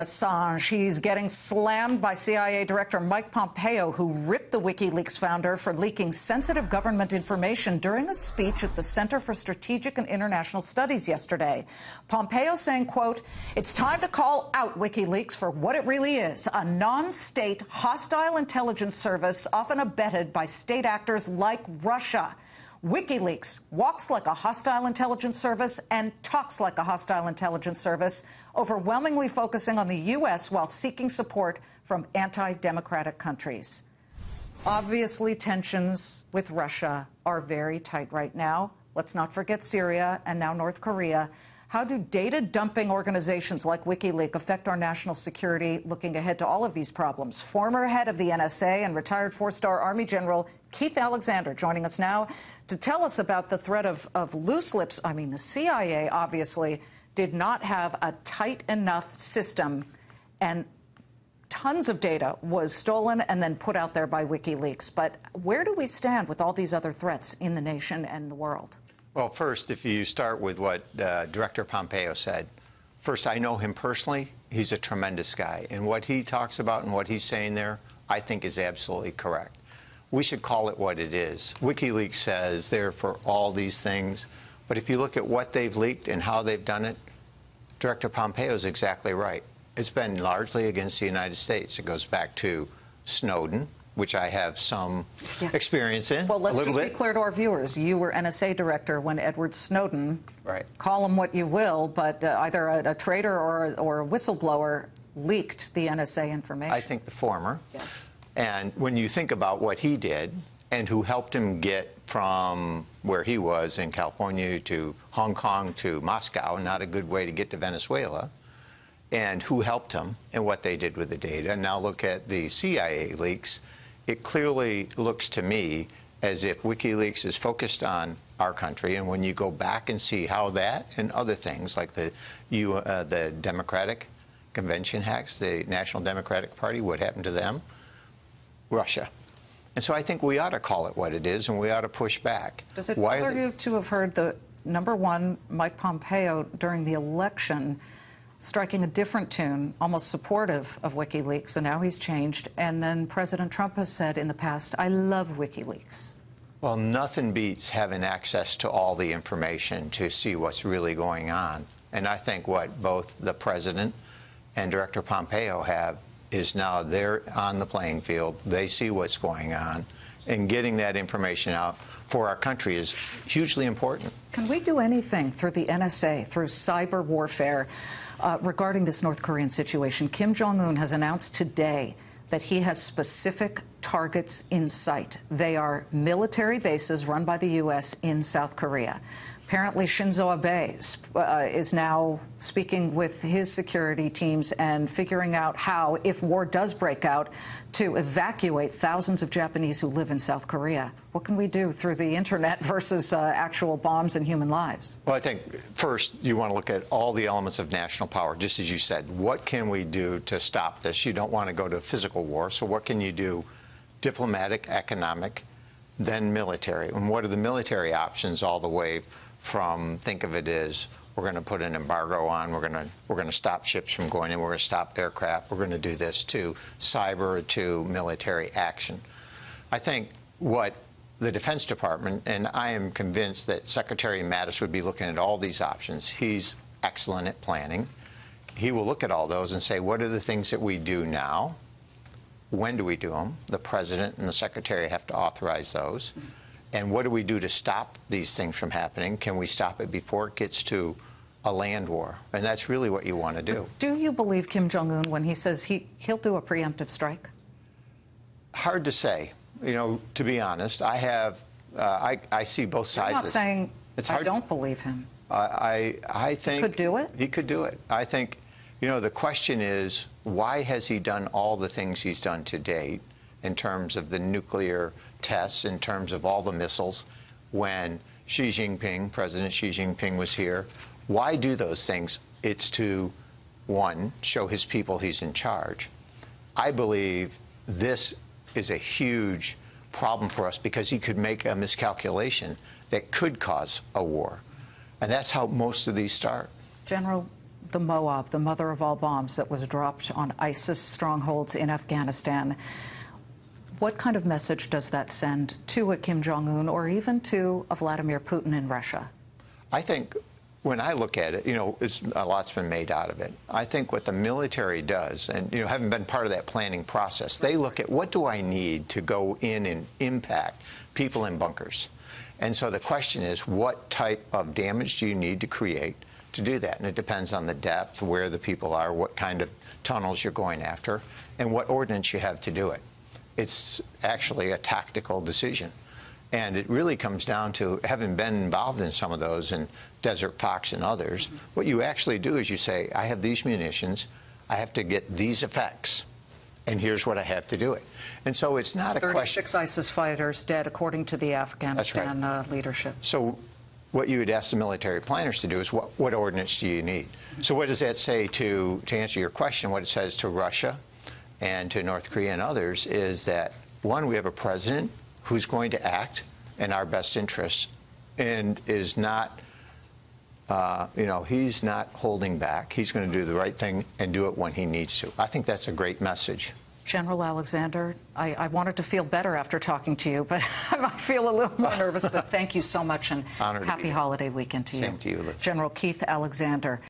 Assange. He's getting slammed by CIA Director Mike Pompeo, who ripped the WikiLeaks founder for leaking sensitive government information during a speech at the Center for Strategic and International Studies yesterday. Pompeo saying, quote, "It's time to call out WikiLeaks for what it really is, a non-state hostile intelligence service often abetted by state actors like Russia. WikiLeaks walks like a hostile intelligence service and talks like a hostile intelligence service, overwhelmingly focusing on the U.S. while seeking support from anti-democratic countries." Obviously, tensions with Russia are very tight right now. Let's not forget Syria and now North Korea. How do data dumping organizations like WikiLeaks affect our national security looking ahead to all of these problems? Former head of the NSA and retired four-star Army General Keith Alexander joining us now to tell us about the threat of loose lips. I mean, the CIA obviously did not have a tight enough system, and tons of data was stolen and then put out there by WikiLeaks. But where do we stand with all these other threats in the nation and the world? Well, first, if you start with what Director Pompeo said, first, I know him personally. He's a tremendous guy. And what he talks about and what he's saying there, I think is absolutely correct. We should call it what it is. WikiLeaks says they're for all these things. But if you look at what they've leaked and how they've done it, Director Pompeo is exactly right. It's been largely against the United States. It goes back to Snowden, which I have some experience in. Well, let's just be clear to our viewers. You were NSA Director when Edward Snowden, right, call him what you will, but either a traitor or a whistleblower leaked the NSA information. I think the former. Yes. And when you think about what he did and who helped him get from where he was in California to Hong Kong to Moscow, not a good way to get to Venezuela, and who helped him and what they did with the data. And now look at the CIA leaks. It clearly looks to me as if WikiLeaks is focused on our country. And when you go back and see how that and other things like the Democratic Convention hacks, the National Democratic Party, what happened to them? Russia. And so I think we ought to call it what it is, and we ought to push back. Does it bother you to have heard the number one, Mike Pompeo, during the election, striking a different tune, almost supportive of WikiLeaks, and now he's changed, and then President Trump has said in the past, "I love WikiLeaks"? Well, nothing beats having access to all the information to see what's really going on. And I think what both the President and Director Pompeo have is now they're on the playing field. They see what's going on, and getting that information out for our country is hugely important. Can we do anything through the NSA, through cyber warfare, regarding this North Korean situation? Kim Jong-un has announced today that he has specific targets in sight. They are military bases run by the U.S. in South Korea. Apparently, Shinzo Abe is now speaking with his security teams and figuring out how, if war does break out, to evacuate thousands of Japanese who live in South Korea. What can we do through the internet versus actual bombs and human lives? Well, I think first you want to look at all the elements of national power, just as you said. What can we do to stop this? You don't want to go to physical war, so what can you do? Diplomatic, economic, then military. And what are the military options all the way from, think of it as, we're going to put an embargo on, we're going to stop ships from going in, we're going to stop aircraft, we're going to do this, to cyber, to military action. I think what the Defense Department, and I am convinced that Secretary Mattis would be looking at all these options. He's excellent at planning. He will look at all those and say, what are the things that we do now? When do we do them? The President and the Secretary have to authorize those. And what do we do to stop these things from happening? Can we stop it before it gets to a land war? And that's really what you want to do. Do you believe Kim Jong-un when he says he'll do a preemptive strike? Hard to say. You know, to be honest, I see both sides. I'm not saying I don't believe him. I think he could do it. He could do it. I think, you know, the question is, why has he done all the things he's done to date in terms of the nuclear tests, in terms of all the missiles, when Xi Jinping, President Xi Jinping was here? Why do those things? It's to, one, show his people he's in charge. I believe this is a huge problem for us because he could make a miscalculation that could cause a war. And that's how most of these start. General, the Moab, the mother of all bombs that was dropped on ISIS strongholds in Afghanistan. What kind of message does that send to a Kim Jong-un or even to a Vladimir Putin in Russia? I think when I look at it, a lot's been made out of it. I think what the military does, and having been part of that planning process, they look at what do I need to go in and impact people in bunkers. And so the question is, what type of damage do you need to create to do that? And it depends on the depth, where the people are, what kind of tunnels you're going after, and what ordnance you have to do it. It's actually a tactical decision. And it really comes down to, having been involved in some of those, in Desert Fox and others, what you actually do is you say, I have these munitions, I have to get these effects, and here's what I have to do it. And so it's not a question. 36 ISIS fighters dead, according to the Afghanistan leadership. So what you would ask the military planners to do is, what ordnance do you need? So what does that say to answer your question, what it says to Russia and to North Korea and others is that, one, we have a president who's going to act in our best interests and is not, he's not holding back. He's going to do the right thing and do it when he needs to. I think that's a great message. General Alexander, I wanted to feel better after talking to you, but I feel a little more nervous. But thank you so much, and happy holiday weekend to you. Same to you, Liz. General Keith Alexander.